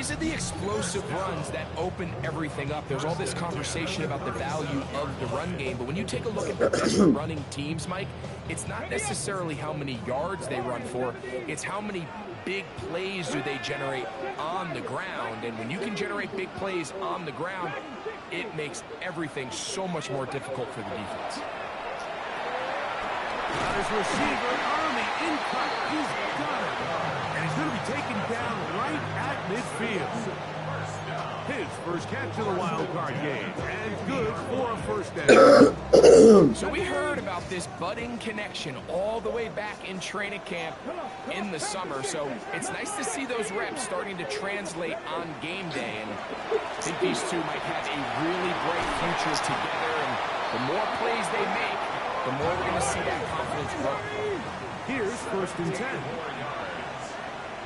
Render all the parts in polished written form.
these are the explosive runs that open everything up. There's all this conversation about the value of the run game, but when you take a look at the best running teams, Mike, it's not necessarily how many yards they run for, it's how many big plays do they generate on the ground. And when you can generate big plays on the ground, it makes everything so much more difficult for the defense. His receiver on the in-cut. He's got it. And he's going to be taken down right at midfield. His first catch of the wild card game. And good for a first down. So we heard about this budding connection all the way back in training camp in the summer. So it's nice to see those reps starting to translate on game day. And I think these two might have a really bright future together. And the more plays they make, the more we're going to see that confidence grow. Here's 1st and 10.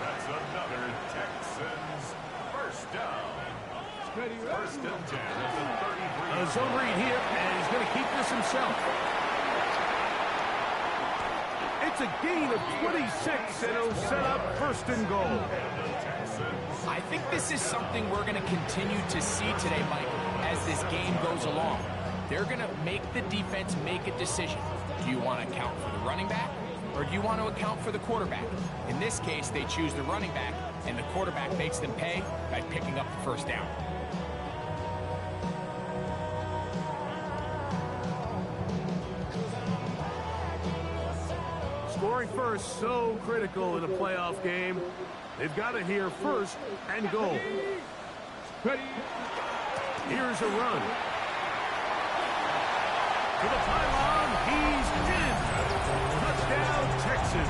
That's another Texans first down. First and 10 at the 33. A zone read here, and he's going to keep this himself. It's a gain of 26, and it'll set up 1st and goal. I think this is something we're going to continue to see today, Mike, as this game goes along. They're going to make the defense make a decision. Do you want to account for the running back, or do you want to account for the quarterback? In this case, they choose the running back, and the quarterback makes them pay by picking up the first down. Scoring first, so critical in a playoff game. They've got to hear 1st and goal. Here's a run. To the pylon, he's in. Touchdown, Texans.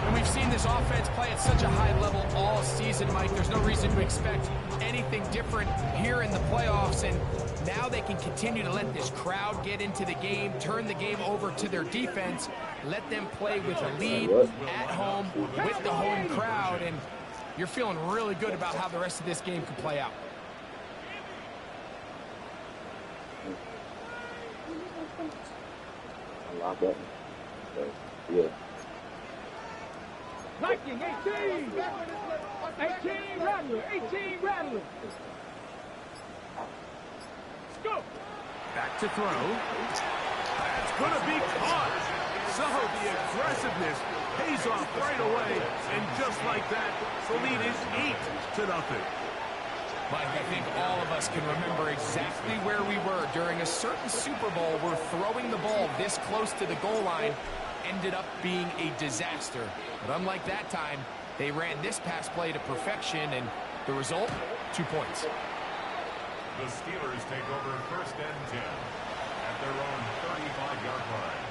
And we've seen this offense play at such a high level all season, Mike. There's no reason to expect anything different here in the playoffs. And now they can continue to let this crowd get into the game, turn the game over to their defense, let them play with a lead at home with the home crowd. And you're feeling really good about how the rest of this game could play out. Lock up. Yeah. Viking 18! 18 Rattler! 18 Rattler! Go! Back to throw. That's going to be caught. So the aggressiveness pays off right away. And just like that, the lead is 8-0. Mike, I think all of us can remember exactly where we were during a certain Super Bowl where throwing the ball this close to the goal line ended up being a disaster. But unlike that time, they ran this pass play to perfection, and the result, 2 points. The Steelers take over 1st and 10 at their own 35-yard line.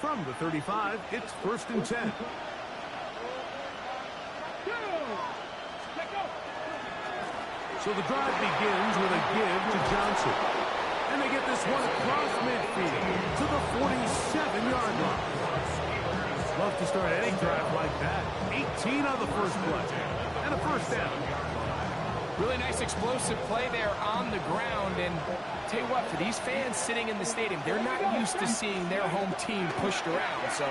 From the 35, it's 1st and 10. So the drive begins with a give to Johnson. And they get this one across midfield to the 47-yard line. Love to start any drive like that. 18 on the first play. And a first down. Really nice explosive play there on the ground. And tell you what, for these fans sitting in the stadium, they're not used to seeing their home team pushed around. So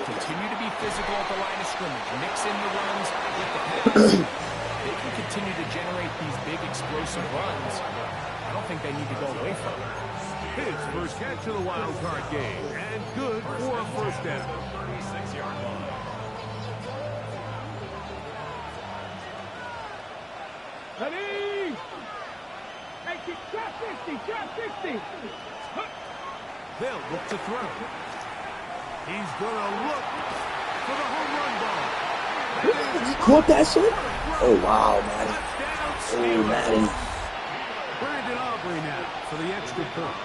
continue to be physical at the line of scrimmage. Mix in the runs with the pass. They can continue to generate these big explosive runs. I don't think they need to go away from it. His first catch of the wild card game. And good for a first down. 36-yard line. Ready! Hey, drop 60, drop 60. They'll look to throw. He's going to look for the home run ball. He caught that shit? Oh, wow, Madden. Oh, Madden. Brandon Aubrey now for the extra point.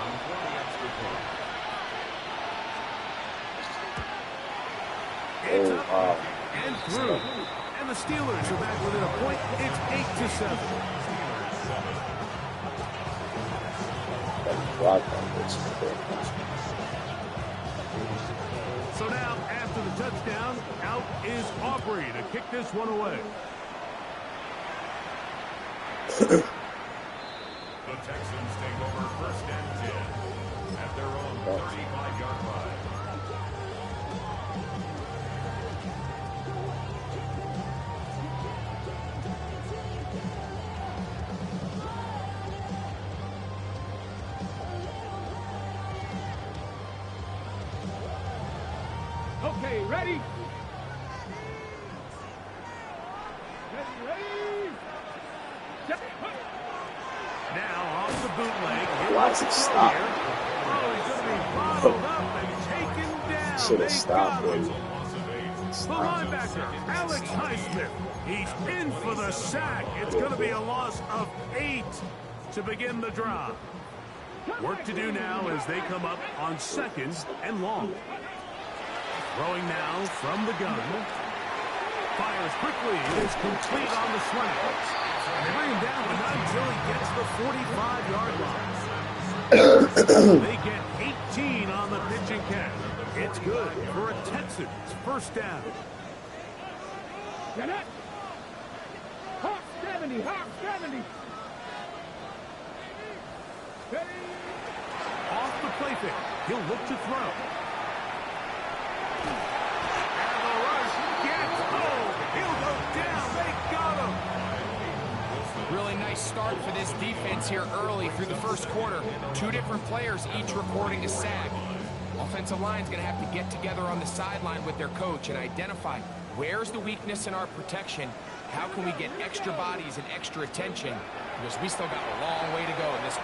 It's up and through. And the Steelers are back within a point. It's 8-7. So now, after the touchdown, out is Aubrey to kick this one away. The Texans take over first and 10 at their own 35-yard line. Okay, ready? Ready? Now off the bootleg. Why is it stopped? Oh, he's going to be bottled up and taken down. Should have stopped, The baby. linebacker, Alex Highsmith. He's in for the sack. It's going to be a loss of 8 to begin the drive. Work to do now as they come up on 2nd and long. Throwing now from the gun. Fires quickly. It is complete on the slant. And they bring him down, but not until he gets the 45-yard line. They get 18 on the pitch and catch. It's good for a Texans first down. Get it? Hawk 70, Hawk 70. Ready? Off the play fake. He'll look to throw. And the rush gets home. He'll go down. They got him. Really nice start for this defense here early through the first quarter. 2 different players each recording a sack. Offensive line's going to have to get together on the sideline with their coach and identify where's the weakness in our protection, how can we get extra bodies and extra attention, because we still got a long way to go in this.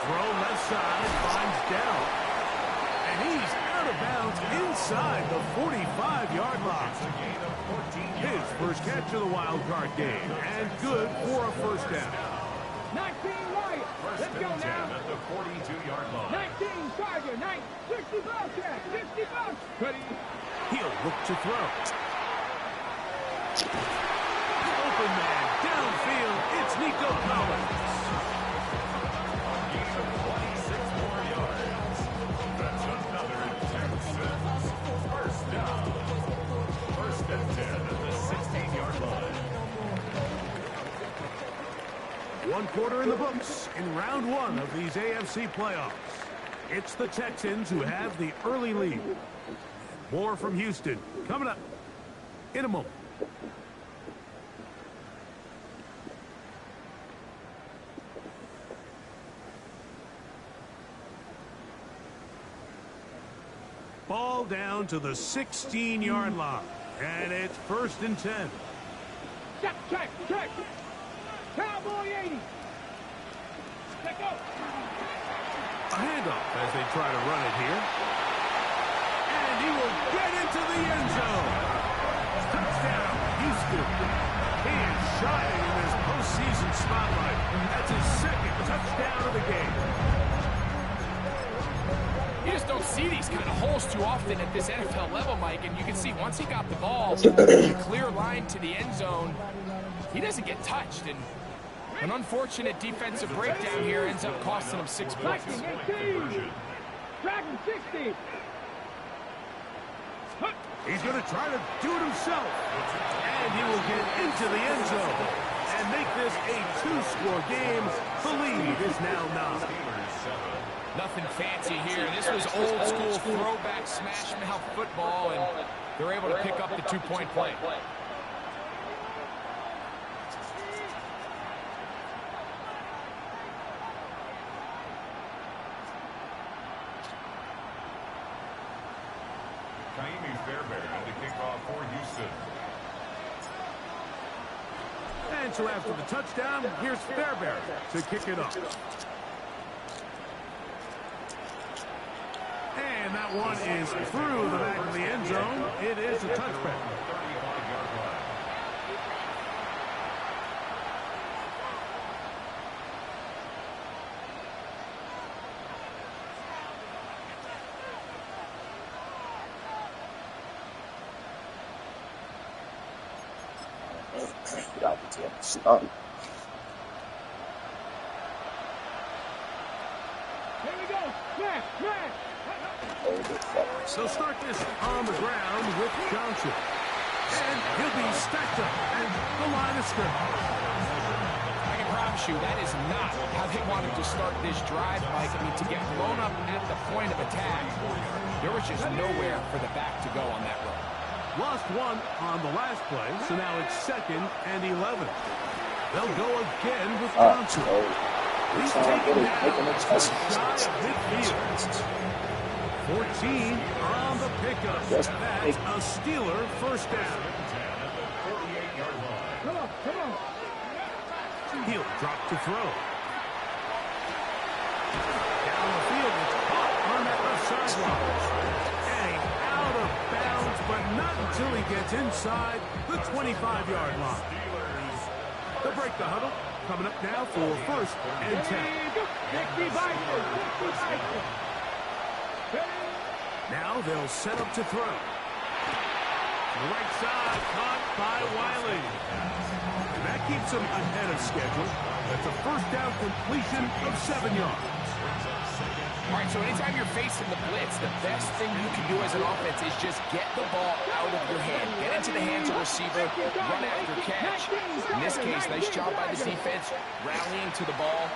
Throw left side, finds down. And he's out of bounds inside the 45-yard line. His first catch of the wild card game, and good for a first down. 19 Wyatt. Let's go now. At the 42-yard line. 19 Tiger. 60 Bobcat. 60 bucks. Ready? He'll look to throw. Open man downfield. It's Nico Collins. 26 more yards. That's another Texans first down. First and 10 at the 16-yard line. 1 quarter in the books in round 1 of these AFC playoffs. It's the Texans who have the early lead. More from Houston coming up in a moment. Ball down to the 16-yard line, and it's first and 10. Check. Cowboy 80. Let go. A handoff as they try to run it here. And he will get into the end zone. Touchdown, Houston. He is shining in this postseason spotlight. That's his 2nd touchdown of the game. You just don't see these kind of holes too often at this NFL level, Mike, and you can see once he got the ball, a clear line to the end zone, he doesn't get touched, and an unfortunate defensive breakdown here ends up costing him 6 points. Viking 18. Dragon 60. He's going to try to do it himself. And he will get into the end zone and make this a 2-score game. The lead is now 9. Nothing fancy here. This was old school throwback smash mouth football, and they're able to pick up the 2-point play. Fairbairn to kick off for Houston. And so after the touchdown, here's Fairbairn to kick it off. And that one is through the back of the end zone. It is a touchback. Stop. Here we go. Smash. They'll start this on the ground with Johnson. And he'll be stacked up at the line of scrimmage. promise you, that is not how they wanted to start this drive, Mike. I mean, to get blown up at the point of attack, there was just nowhere for the back to go on that run. Lost one on the last play, so now it's 2nd and 11. They'll go again with Johnson. He's taken down just shy of midfield. 14 on the pickup. That's a Steeler first down. Come on, come on. He'll drop to throw. Down the field, it's caught on that left sideline. And out of bounds, but not until he gets inside the 25-yard line. They'll break the huddle. Coming up now for 1st and 10. Now they'll set up to throw. The right side caught by Wiley. And that keeps them ahead of schedule. That's a first down completion of 7 yards. All right, so anytime you're facing the blitz, the best thing you can do as an offense is just get the ball out of your hand. Get into the hands of the receiver, run after catch. In this case, nice job by the defense, rallying to the ball.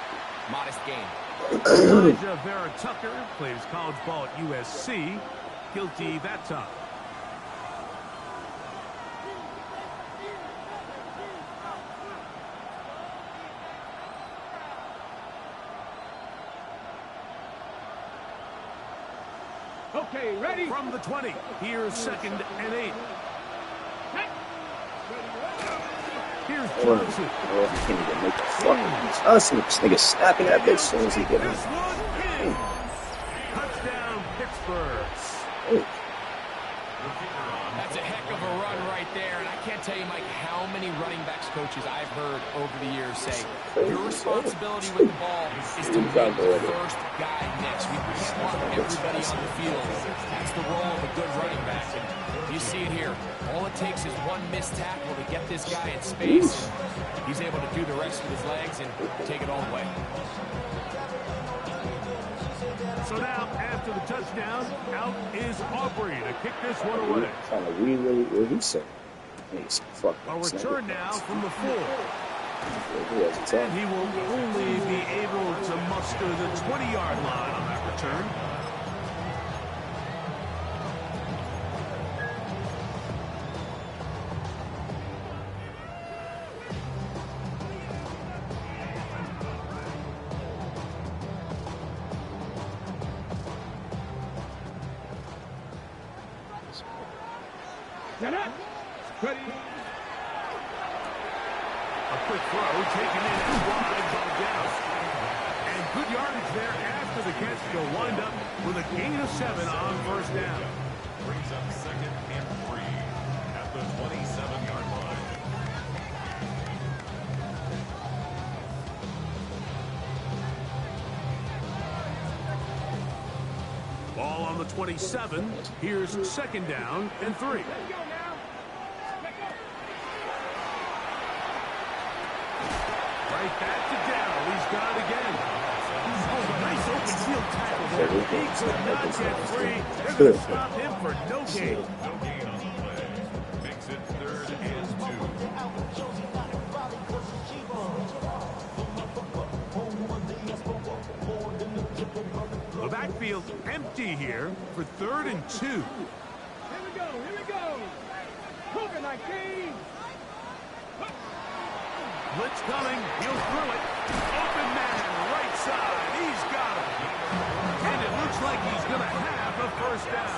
Modest gain. Elijah Vera Tucker plays college ball at USC. Guilty that time. Okay, ready? From the 20, here's 2nd and 8. Here's Johnson. Oh, he can't even make the fucking Johnson. This nigga snapping that bitch as soon as he gets This him. one in. Touchdown, Pittsburgh. Oh. That's a heck of a run right there, and I can't tell you, Mike, how many running backs coaches I've heard over the years say, your responsibility with the ball is to make the first guy miss. We can't want everybody on the field. That's the role of a good running back, and you see it here. All it takes is one missed tackle to get this guy in space. He's able to do the rest with his legs and take it all the way. So now, after the touchdown, out is Aubrey to kick this one away. Kind of really, what he said. He's fucking A return now from the 4. And And he will only be able to muster the 20-yard line on that return. Set up. Ready? A quick throw taken in wide by Dow. And good yardage there after the catch. They'll wind up with a gain of 7 on first down. Brings up 2nd and 3 at the 27-yard line. Ball on the 27. Here's 2nd down and 3. Let's go now. Right back to Dow. He's got it again. Oh, a nice open field tackle there. He could not get free. They're going to stop him for no gain. No gain on the play. Makes it 3rd and 2. The backfield empty here for 3rd and 2. Here we go, here we go. COVID-19. Blitz coming. He'll throw it. Open man, right side. He's got it. And it looks like he's going to have a first down.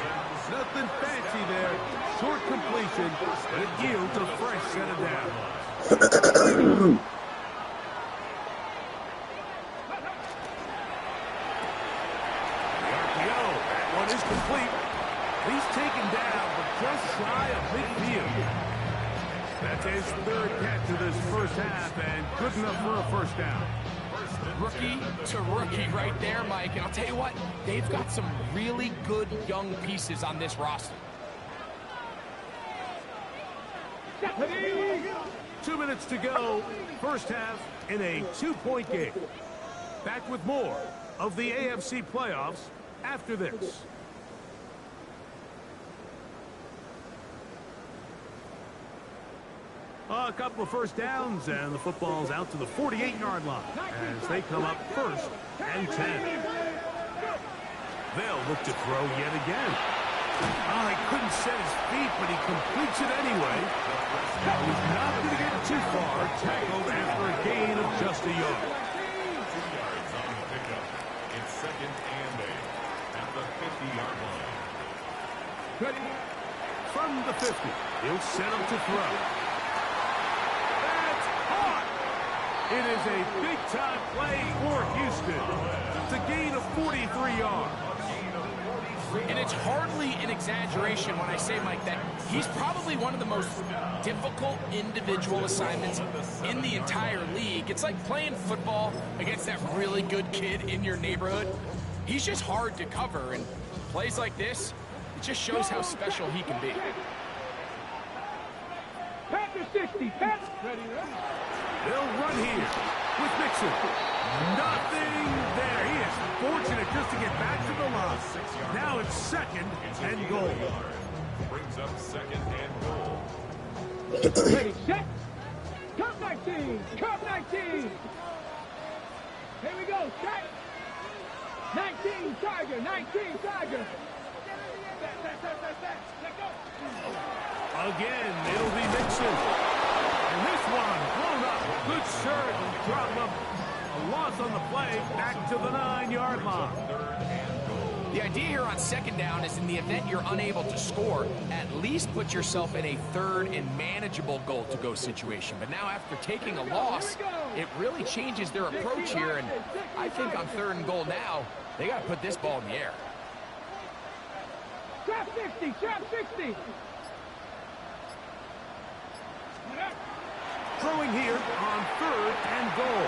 Nothing fancy there. Short completion, but it yields a fresh set of downs. The RPO. That one is complete. He's taken down, but just shy of midfield. That's his 3rd catch of this first half, and good enough for a first down. Rookie to rookie right there, Mike. And I'll tell you what, they've got some really good young pieces on this roster. 2 minutes to go. First half in a 2-point game. Back with more of the AFC playoffs after this. A couple of first downs, and the football's out to the 48-yard line as they come up 1st and 10. They'll look to throw yet again. Oh, he couldn't set his feet, but he completes it anyway. He's not going to get too far. Tackled after a gain of just a yard. 2 yards on the pickup. It's 2nd and 8 at the 50-yard line. From the 50, he'll set up to throw. That's caught. It is a big-time play for Houston. It's a gain of 43 yards. And it's hardly an exaggeration when I say, Mike, that he's probably one of the most difficult individual assignments in the entire league. It's like playing football against that really good kid in your neighborhood. He's just hard to cover, and plays like this, it just shows how special he can be. Pass to 60. Pass. Ready, ready. They'll run here with Mixon. Nothing there. He is fortunate just to get back to the line. Now it's 2nd and goal. Brings up 2nd and goal. Ready, set. Cup 19. Cup 19. Here we go. Set. 19 Tiger. 19 Tiger. Let go. Again, it'll be Mixon. And this one blown up. Good shirt and drop him. A loss on the play. Back to the 9-yard line. The idea here on 2nd down is in the event you're unable to score, at least put yourself in a 3rd and manageable goal-to-go situation. But now after taking a loss, it really changes their approach here. And I think on 3rd and goal now, they got to put this ball in the air. Trap 60. Trap 60. Throwing here on 3rd and goal.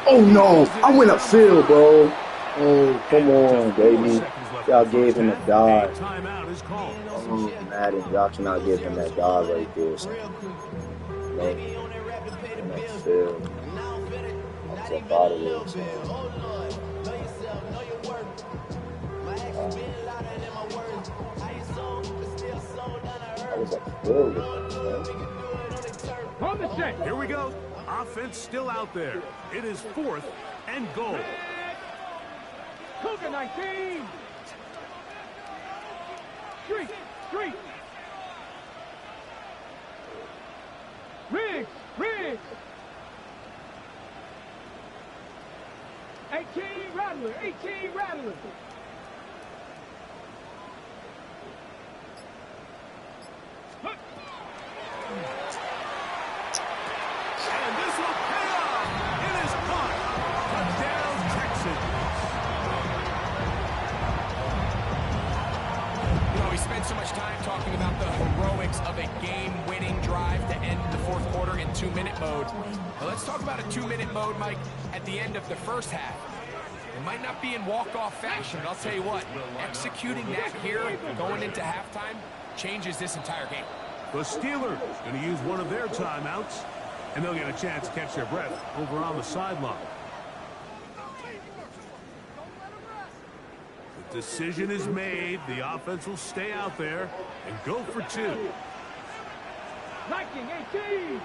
Oh, no. I went upfield, bro. Oh, come on, baby. Y'all gave him a dodge. Timeout is called. Oh, Madden, y'all cannot give him that dodge right there. No. I'm upfield. I'm so proud of it. I was upfield. On the set. Here we go. Offense still out there. It is 4th and goal. Cougar 19. Street. Street. Riggs. Riggs. 18 Rattler. 18 Rattler. And this will pay off. It is caught. Touchdown, Texans. You know, we spent so much time talking about the heroics of a game-winning drive to end the 4th quarter in 2-minute mode. Now let's talk about a 2-minute mode, Mike, at the end of the 1st half. It might not be in walk-off fashion, but I'll tell you what, executing that here, going into halftime, changes this entire game. The Steelers going to use one of their timeouts, and they'll get a chance to catch their breath over on the sideline. The decision is made. The offense will stay out there and go for 2. Viking 18.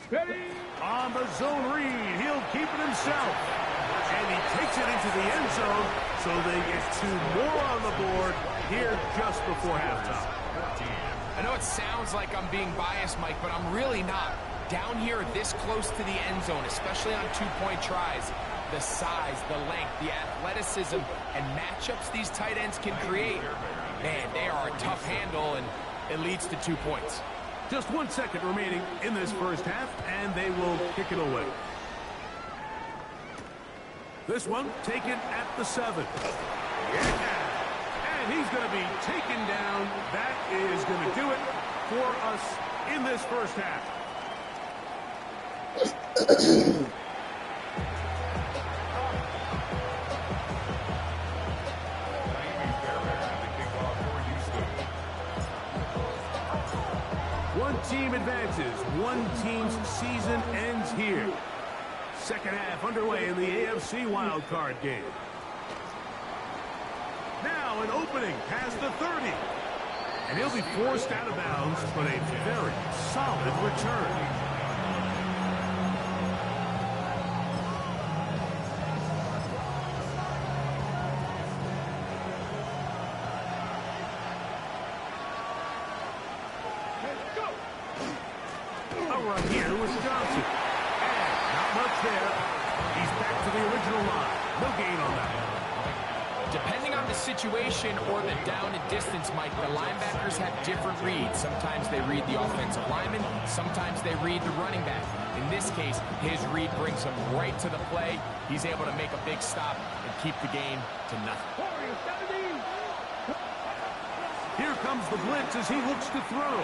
Ready. On the zone read, he'll keep it himself. And he takes it into the end zone, so they get 2 more on the board here just before halftime. I know it sounds like I'm being biased, Mike, but I'm really not. Down here this close to the end zone, especially on 2-point tries, the size, the length, the athleticism, and matchups these tight ends can create, man, they are a tough handle, and it leads to 2 points. Just 1 second remaining in this 1st half, and they will kick it away. This one taken at the 7. Yeah. And he's going to be taken down. That is going to do it for us in this 1st half. One team advances. One team's season ends here. 2nd half underway in the AFC wildcard game. an opening past the 30. And he'll be forced out of bounds, but a very solid return. Run here was Johnson. And not much there. He's back to the original line. No gain on that. Depending on the situation or the down and distance, Mike, the linebackers have different reads. Sometimes they read the offensive lineman. Sometimes they read the running back. In this case, his read brings him right to the play. He's able to make a big stop and keep the game to nothing. Here comes the blitz as he looks to throw.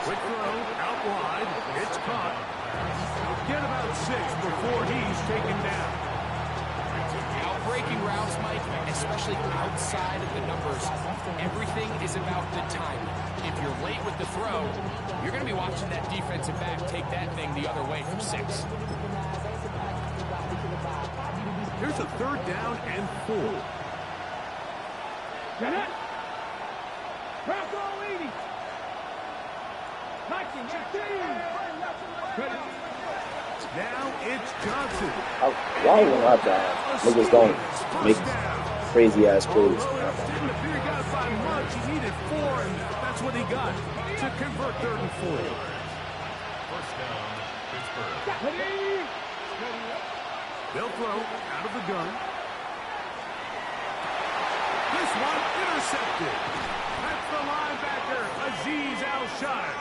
Quick throw, out wide, it's caught. Get about 6 before he's taken down. Out-breaking routes, Mike, especially outside of the numbers, everything is about the timing. If you're late with the throw, you're going to be watching that defensive back take that thing the other way from 6. Here's a 3rd down and 4. Get it! Crack all 80! Now it's Johnson. Why would I die? Niggas don't make crazy ass plays. Didn't appear he got by much. He needed 4, and that's what he got to convert 3rd and 4. First down, Pittsburgh. They'll throw out of the gun. This one intercepted. That's the linebacker, Azeez Al-Shire.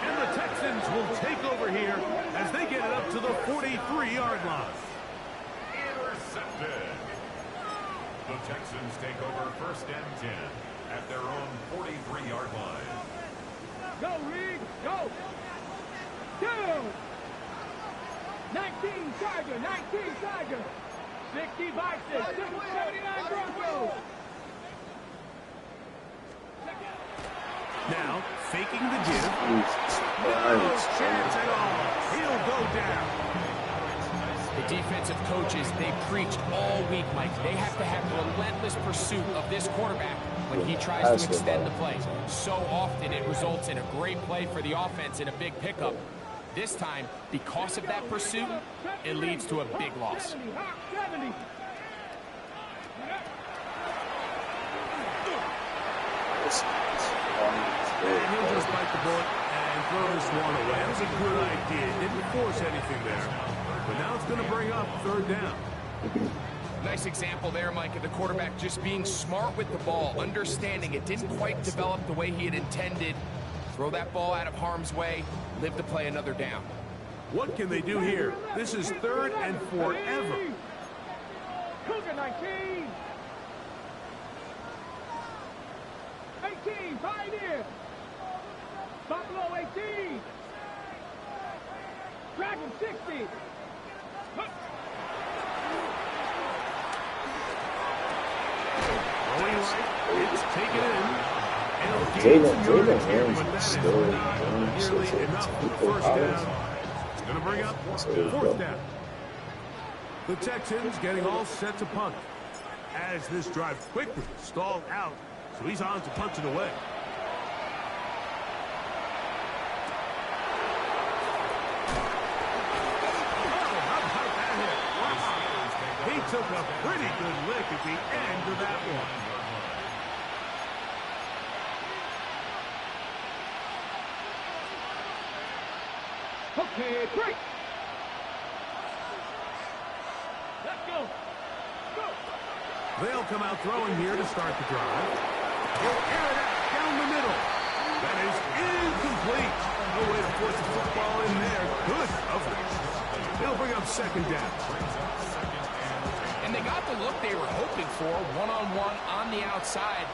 And the Texans will take over here as they get it up to the 43-yard line. Intercepted. The Texans take over 1st and 10 at their own 43-yard line. Go, Reed, go! 2! 19 Tiger, 19 Tiger! 60 Vikings, 79 Broncos! Now, faking the give. No chance at all. He'll go down. The defensive coaches, they preached all week, Mike. They have to have relentless pursuit of this quarterback when he tries to extend the play. So often it results in a great play for the offense and a big pickup. This time, because of that pursuit, it leads to a big loss. 70. And he'll just bite the bullet and throw this one away. That was a good idea. Didn't force anything there. But now it's going to bring up 3rd down. Nice example there, Mike, of the quarterback just being smart with the ball, understanding it didn't quite develop the way he had intended. Throw that ball out of harm's way, live to play another down. What can they do here? This is 3rd and forever. Cougar 19. 18, Pioneer. Buffalo 18. Dragon 60. Going right, it's taken in. Jalen Hurts is still Nearly enough for the 1st down. It's going to bring up 4th down. The Texans getting all set to punt as this drive quickly stalled out. So he's on to punch it away. Oh, how about that hit? Wow. He took a pretty good lick at the end of that one. Okay, break. Let's go. Go. They'll come out throwing here to start the drive. He'll air it out down the middle. That is incomplete. No way to force the football in there. Good coverage. They'll bring up 2nd down. And they got the look they were hoping for, one-on-one on the outside.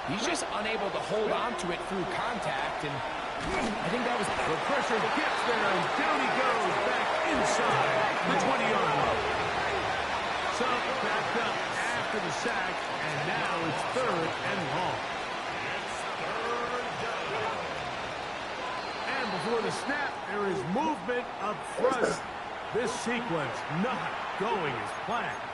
He's just unable to hold on to it through contact, and I think that was the pressure gets there, and down he goes back inside the 20-yard line. So backed up after the sack, and now it's 3rd and long. And before the snap, there is movement up front. This sequence not going as planned.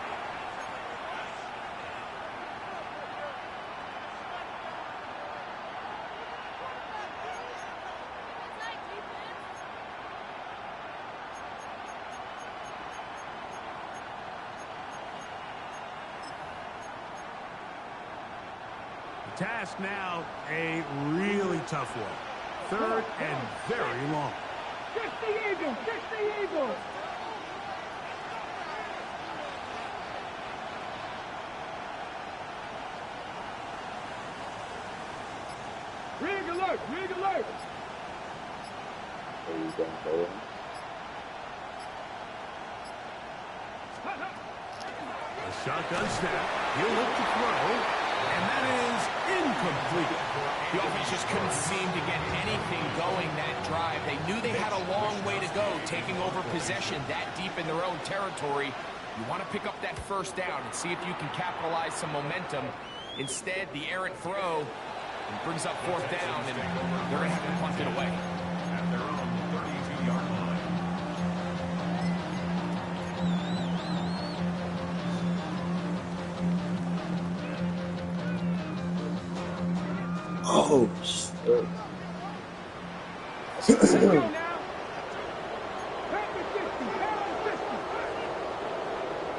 Task now, a really tough one. 3rd and very long. Get the eagle! Get the eagle! Rig alert! Rig alert! There you go, bro. A shotgun snap. He'll look to throw. And that is incomplete. The offense just couldn't seem to get anything going that drive. They knew they had a long way to go, taking over possession that deep in their own territory. You want to pick up that first down and see if you can capitalize some momentum. Instead, the errant throw brings up 4th down, and they're going to have to punt it away. At their own 32-yard line. Oh, shit. Let's go now. Back to 50. Back to 50.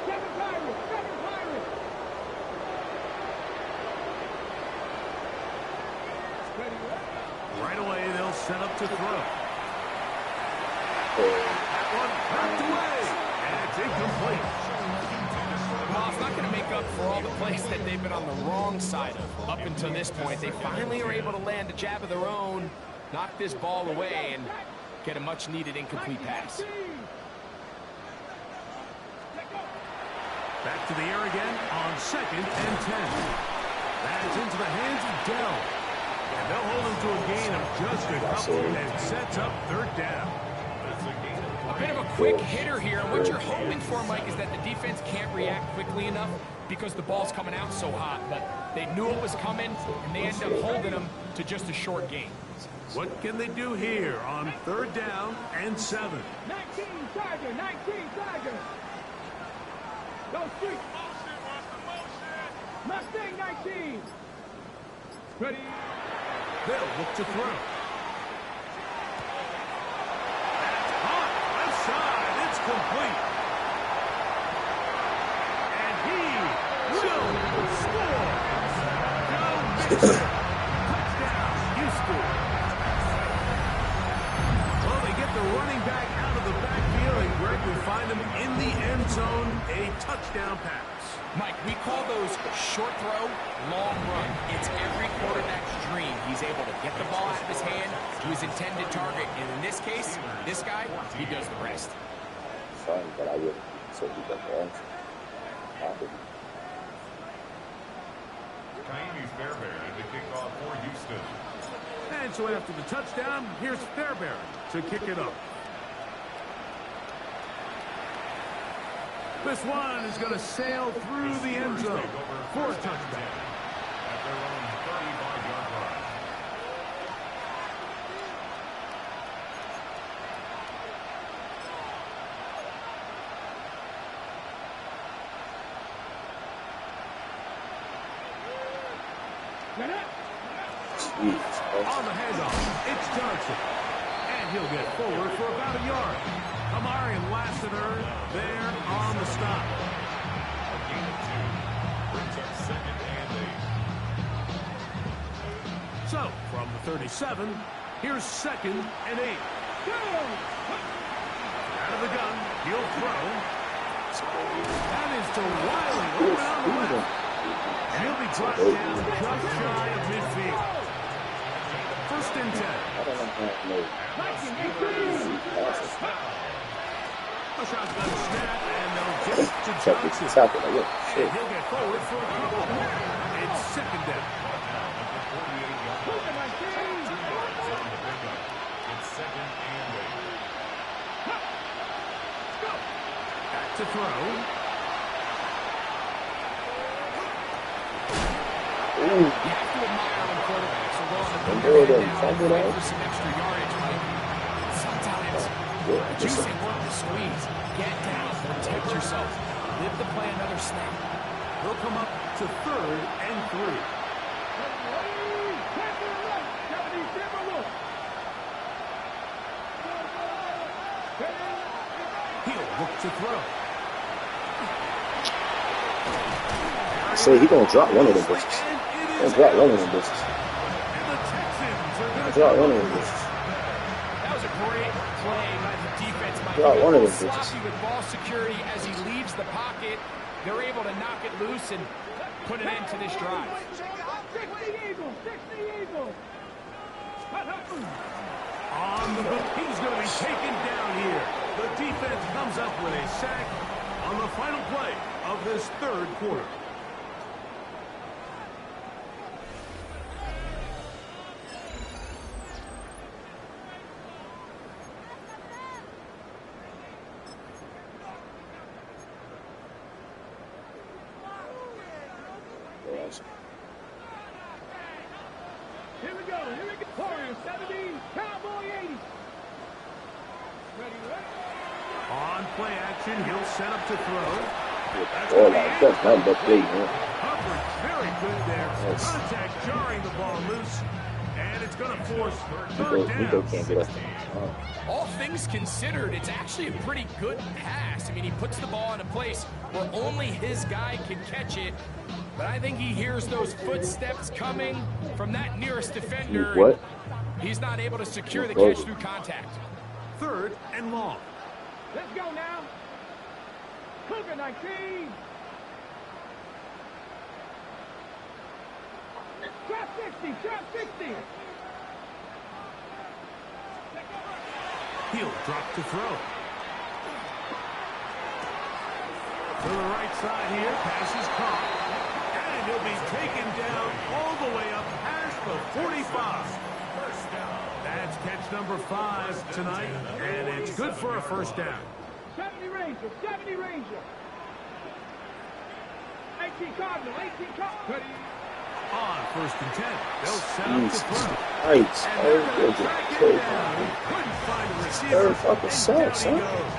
7 Pirates. 7 Pirates. Ready, Right away, they'll set up to throw. Oh, That one knocked away. And it's incomplete. Well, it's not going to make up for all the plays that they've been on the wrong side of up until this point. They finally are able to land a jab of their own, knock this ball away, and get a much-needed incomplete pass. Back to the air again on 2nd and 10. That's into the hands of Dell. And they'll hold him to a gain of just a couple and sets up 3rd down. A bit of a quick hitter here, and what you're hoping for, Mike, is that the defense can't react quickly enough because the ball's coming out so hot. But they knew it was coming, and they end up holding them to just a short gain. What can they do here on 3rd down and 7? 19 Tiger. 19 Tiger. Go street. Mustang 19. Ready. They'll look to throw. That's hot. Left side. It's complete. And he will score. Joe Mixon. Touchdown, Houston. Well, they get the running back out of the backfield, and Greg will find him in the end zone. A touchdown pass. Mike, we call those short throw, long run. It's every quarterback's dream. He's able to get the ball out of his hand to his intended target. And in this case, this guy, he does the rest. sorry, but I would say he got the answer. Happy. Kaimi's Fairbairn to kick off for Houston. And so after the touchdown, here's Fairbairn to kick it up. This one is going to sail through the end zone for a touchdown. At their own 35-yard line. Jeez. On the handoff, it's Johnson. And he'll get forward for about a yard. Amari and Lassiter there on the stop. A gain of 2 brings up 2nd and 8. So, from the 37, here's 2nd and 8. Out of the gun, he'll throw. That is to Wiley, over on the left. And he'll be brought down just shy of midfield. 1st and 10. I don't know how to know. A shotgun snap, and they'll get it to Check it, Johnson. tap it, like, yeah, And shit. he'll get forward for a couple. It's 2nd down. It's 2nd and 8. Back to throw. You have to admire when quarterbacks will go on the boot and down for some extra yardage, Mike. Sometimes you say work the squeeze. Get down, protect yourself. Live to play another snap. They'll come up to 3rd and 3. He'll look to throw. So he gonna drop one of them bitches. And it is drop out. one of them bitches. And the Texans are going to Drop one of them bitches. That was a great play by the defense, Mike. Drop one of them Sloppy bitches. with ball security as he leaves the pocket. They're able to knock it loose and put an end to this drive. 60 Eagles, 60 Eagles. on the boot. He's going to be taken down here. The defense comes up with a sack on the final play of this third quarter. Here we go. Warriors 70, Cowboy 80. Ready, ready. On play action, he'll set up to throw. Oh, like, that's not but play, man. Coverage very good there. Yes. Contact jarring the ball loose. And it's going to force Nico third down. can't get up. All things considered, it's actually a pretty good pass. I mean, he puts the ball in a place where only his guy can catch it. But I think he hears those footsteps coming from that nearest defender. What? He's not able to secure the catch through contact. Third and long. Let's go now. Cougar 19. Drop 60, drop 60. He'll drop to throw. To the right side here, pass is caught. And he'll be taken down all the way up past the 45. That's catch number 5 tonight, and it's good for a first down. 70 Ranger, 70 Ranger. 18 Cardinal, 18 Cardinal. On first and 10, they'll set up to throw. Heights. And Oh, they're going good. to track him Good. down. He couldn't find a receiver. Third fucking and sack, down he son. goes.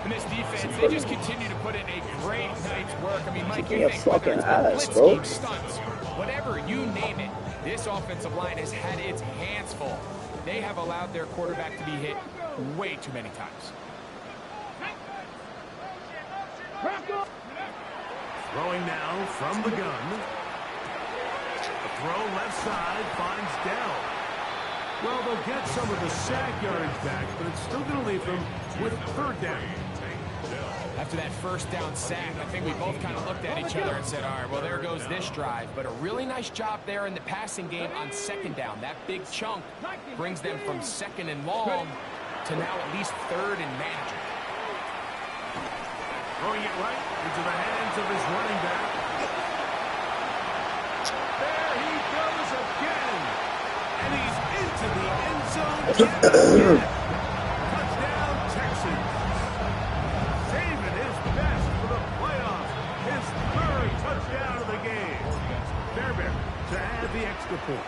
And this defense, they just continue to put in a great night's work. I mean, Mike, Give you me a think whether fucking it's ass, blitz bro. scheme, stunts, whatever you name it, this offensive line has had its hands full. They have allowed their quarterback to be hit way too many times. Throwing now from the gun. The throw left side finds Dell. Well, they'll get some of the sack yards back, but it's still going to leave them with third down. After that first down sack, I think we both kind of looked at each other and said, all right, well, there goes this drive. But a really nice job there in the passing game on second down. That big chunk brings them from second and long to now at least third and manageable. Throwing it right into the hands of his running back. There he goes again. And he's into the end zone again. Touchdown, Texans. Saving his best for the playoffs. His third touchdown of the game. Fairbairn to add the extra point.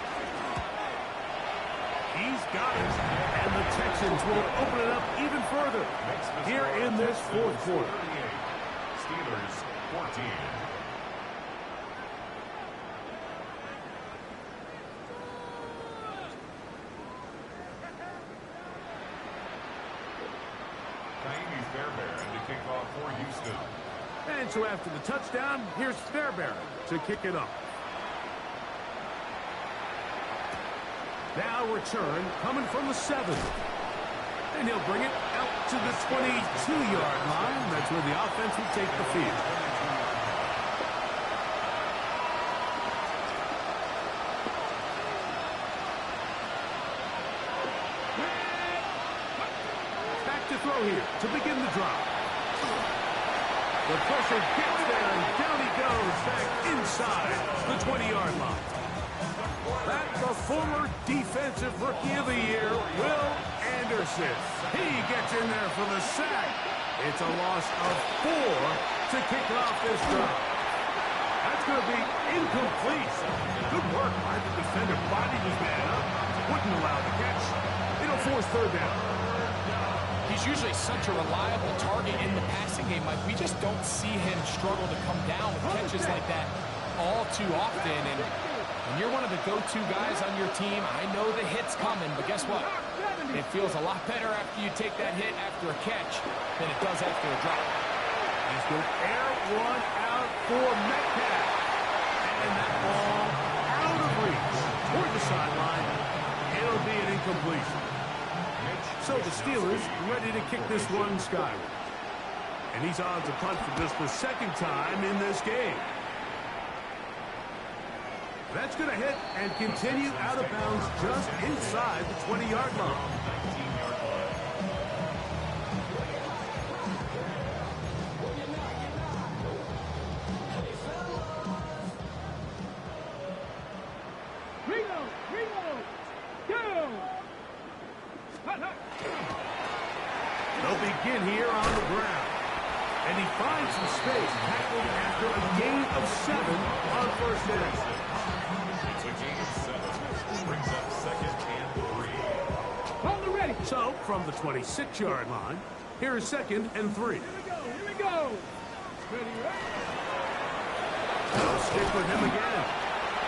He's got it. And the Texans will open it up even further here in this fourth quarter. Steelers 14. Naimi Fairbairn to kick off for Houston. And so after the touchdown, here's Fairbairn to kick it off. Now return coming from the 7. And he'll bring it out to the 22-yard line. That's where the offense will take the field. Back to throw here to begin the drive. The pressure gets there, and down he goes back inside the 20-yard line. That's the former Defensive Rookie of the Year, Will Anderson. He gets in there for the sack. It's a loss of 4 to kick off this drive. That's going to be incomplete. Good work by the defender. Bodied his man up. Wouldn't allow the catch. It'll force third down. He's usually such a reliable target in the passing game, Mike. We just don't see him struggle to come down with catches like that all too often. And when you're one of the go-to guys on your team, I know the hit's coming, but guess what? It feels a lot better after you take that hit after a catch than it does after a drop. He's going to air one out for Metcalf. And And that ball out of reach toward the sideline. It'll be an incompletion. So the Steelers ready to kick this one skyward. And he's on to punt for just the second time in this game. That's going to hit and continue out of bounds just inside the 20-yard line. They'll begin here on the ground. And he finds some space, tackled after a gain of 7 on first down. It's a gain of 7. Brings up 2nd and 3. Hold it ready. So, from the 26-yard line, here is 2nd and 3. Here we go. Ready, ready. They'll stick with him again.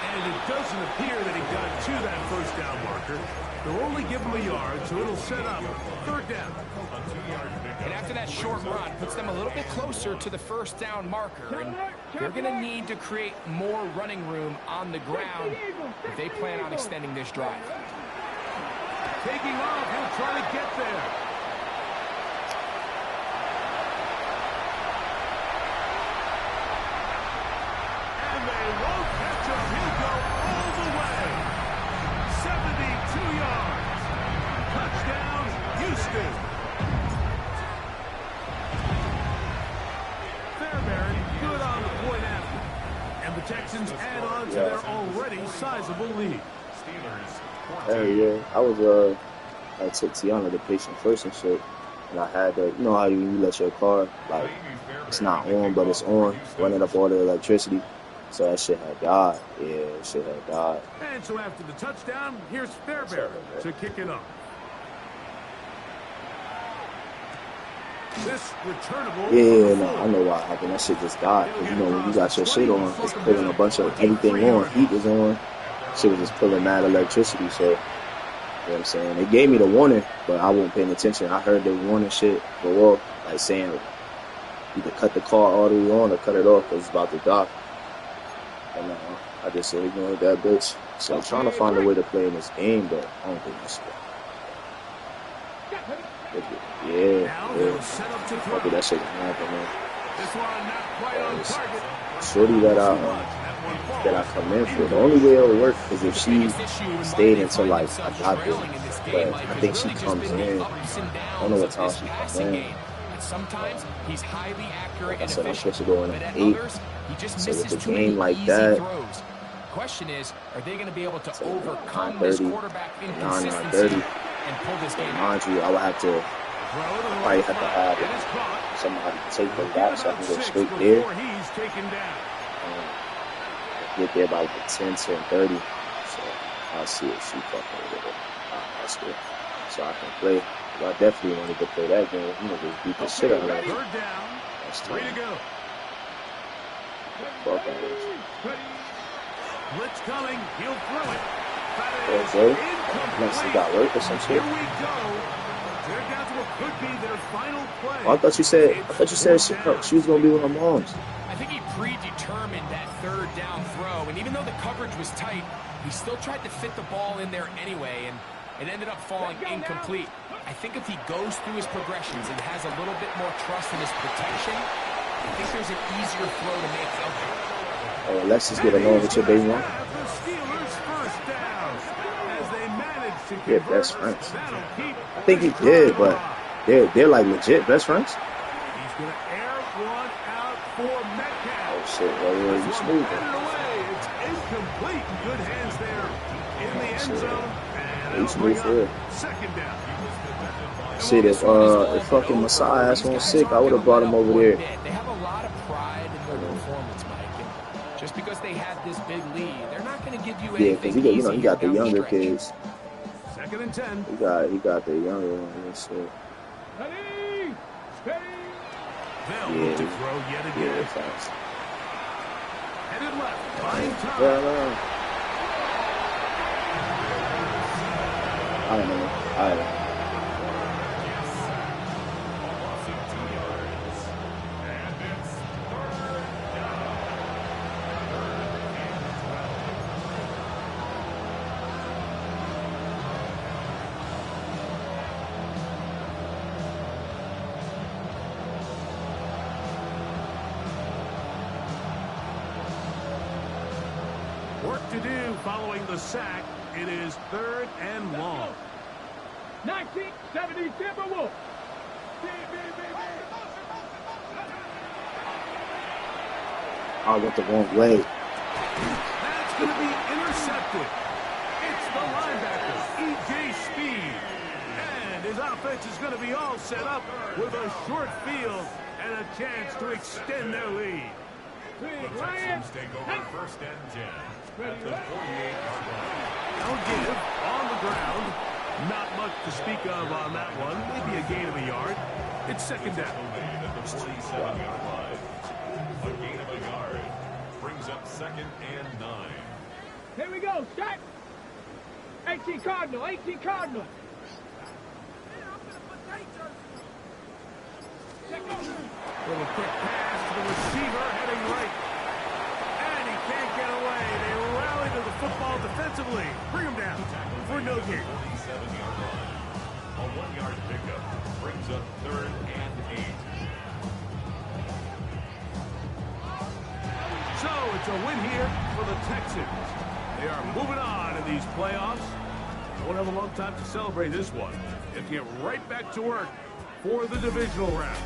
And it doesn't appear that he got to that first down marker. They'll only give him a yard, so it'll set up 3rd down. And after that short run, puts them a little bit closer to the first down marker. And they're going to need to create more running room on the ground if they plan on extending this drive. Taking off, he'll try to get there. And they won't catch him. He'll go all the way. 72 yards. Touchdown, Houston. Good on the point after. And the Texans add on to their already sizable lead. Hey, yeah, I took Tiana to patient first and shit. And I had to, you know how you let your car, like, it's not on, but it's on, running up all the electricity. So that shit had died. Yeah, that shit had died. And so after the touchdown, here's Fairbairn to kick it off. This returnable. Yeah, no, I know why it happened. That shit just died. Because, you know, when you got your shit on, it's pulling a bunch of everything on. Heat was on. Shit was just pulling mad electricity. So, you know what I'm saying? They gave me the warning, but I wasn't paying attention. I heard the warning shit go off, like saying either cut the car all the way on or cut it off because it's about to die. And I just said, ignored that bitch. So I'm trying to find a way to play in this game, but I don't think this Yeah. Hopefully that shit can happen, man. Shorty that I come in for. The only way it'll work is if she stayed until like I got there. But I think she comes in. I don't know what time she comes in. Sometimes he's highly accurate Like I said, I'm supposed to and go in efficient, at but 8. others, he just So misses with a too many game like easy that, throws. Question is, are they going to be able to overcome 9:30, this quarterback inconsistency 9:30. and pull this game out? Mind you, I would have to probably have to have somebody take the back so I can go straight there. Get there by like 10, 10:30. So I'll see if she fucking with it. That's good. So I can play. But I definitely wanted to play that game. You know, just beat the shit out of it. That's time. Fuck out of it. Blitz coming. He'll throw it. Okay. Unless he got work or some shit. Here we go. They're down to what could be their final play. Oh, I thought you said she was gonna be with her mom's. I think he predetermined that third down throw, and even though the coverage was tight, he still tried to fit the ball in there anyway, and it ended up falling incomplete. I think if he goes through his progressions and has a little bit more trust in his protection, I think there's an easier throw to make out there. Oh, Alexis get along with your baby mom? Yeah, best friends. I think he did, but they're like legit best friends. He's going to air one out for Metcalf. Oh shit, well, you smooth. It's incomplete. Good hands there in the end zone. And You smooth for real. second down. Shit, if fucking Messiah ass was sick, I would have brought him over there. They have a lot of pride in their performance, Mike. And just because they had this big lead, they're not going to give you Yeah, anything because he got the down younger stretch. kids. 2nd and 10. He got the younger one and shit. Ready, steady. They'll Yeah. look to throw yet Yeah, again. facts. Headed left. Buying time. Yeah, I don't know. I don't know. to do following the sack. It is 3rd and long. 1970 Timberwolves. I went the wrong way. That's going to be intercepted. It's the linebacker, E.J. Speed. And his offense is going to be all set up with a short field and a chance to extend their lead. The Texans take over 1st and 10 at the 48-yard line. Now give on the ground. Not much to speak of on that one. Maybe a gain of a yard. It's 2nd down. Made at the 47-yard line. A gain of a yard brings up 2nd and 9. Here we go, set. 18 Cardinal, 18 Cardinal. Little quick pass to the receiver heading right. And he can't get away. They rally to the football defensively. Bring him down for no gain. 47-yard line. A 1-yard pickup brings up 3rd and 8. So it's a win here for the Texans. They are moving on in these playoffs. Won't have a long time to celebrate this one. They have to get right back to work for the divisional round.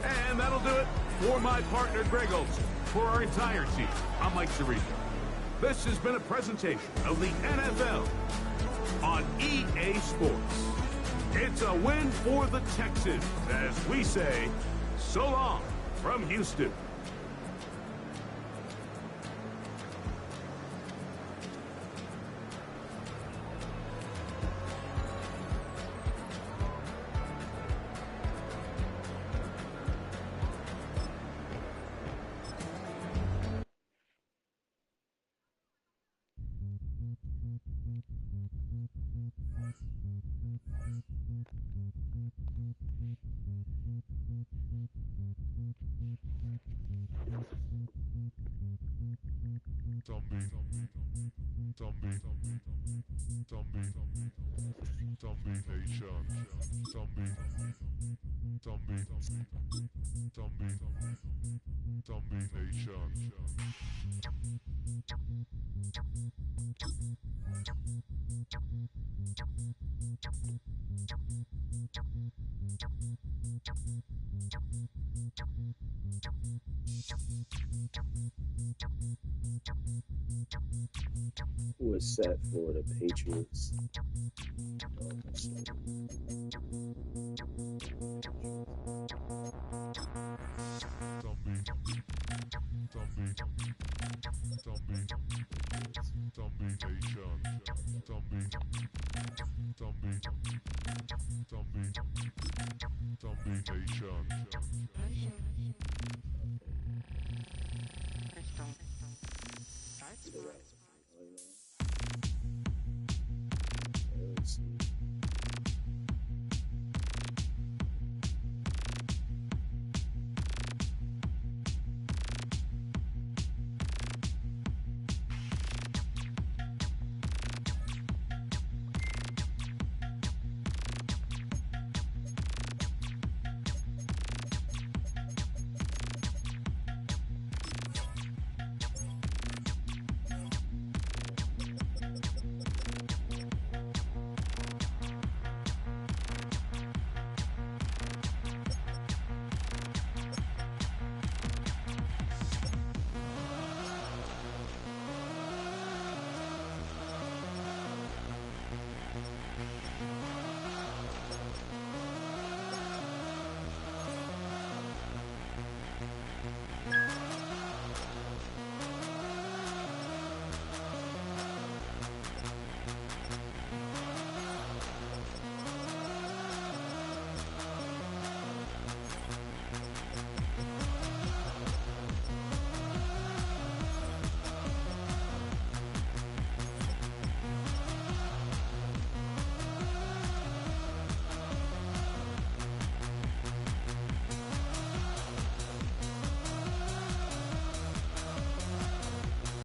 And that'll do it for my partner, Greg Olson. For our entire team, I'm Mike Cerrito. This has been a presentation of the NFL on EA Sports. It's a win for the Texans, as we say, so long from Houston. Who is set for the Patriots?